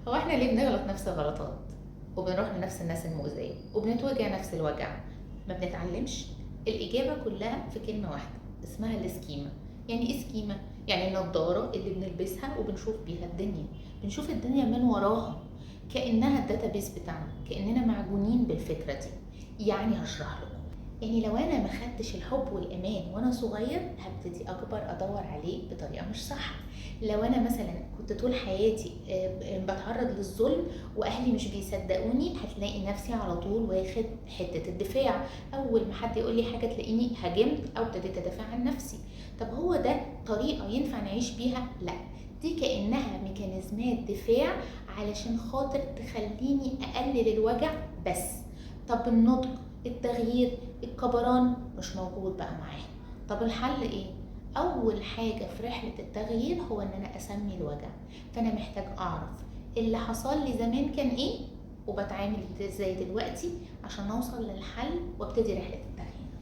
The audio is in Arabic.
هو احنا ليه بنغلط نفس الغلطات وبنروح لنفس الناس المؤذية وبنتوجع نفس الوجع؟ ما بنتعلمش. الإجابة كلها في كلمة واحدة اسمها السكيما. يعني ايه سكيما؟ يعني النضارة اللي بنلبسها وبنشوف بيها الدنيا، بنشوف الدنيا من وراها كأنها الداتابيس بتاعنا، كأننا معجونين بالفكرة دي. يعني هشرح لكم. يعني لو انا ما خدتش الحب والامان وانا صغير، هبتدي اكبر ادور عليه بطريقه مش صح. لو انا مثلا كنت طول حياتي بتعرض للظلم واهلي مش بيصدقوني، هتلاقي نفسي على طول واخد حته الدفاع. اول ما حد يقول لي حاجه تلاقيني هاجمت او ابتديت ادافع عن نفسي. طب هو ده طريقه ينفع نعيش بيها؟ لا. دي كانها ميكانيزمات دفاع علشان خاطر تخليني اقلل الوجع بس. طب النضج، التغيير، الكبران مش موجود بقى معاها. طب الحل ايه؟ اول حاجة في رحلة التغيير هو ان انا اسمي الوجع. فانا محتاج اعرف اللي حصل لي زمان كان ايه وبتعامل ازاي دلوقتي عشان اوصل للحل وابتدي رحلة التغيير.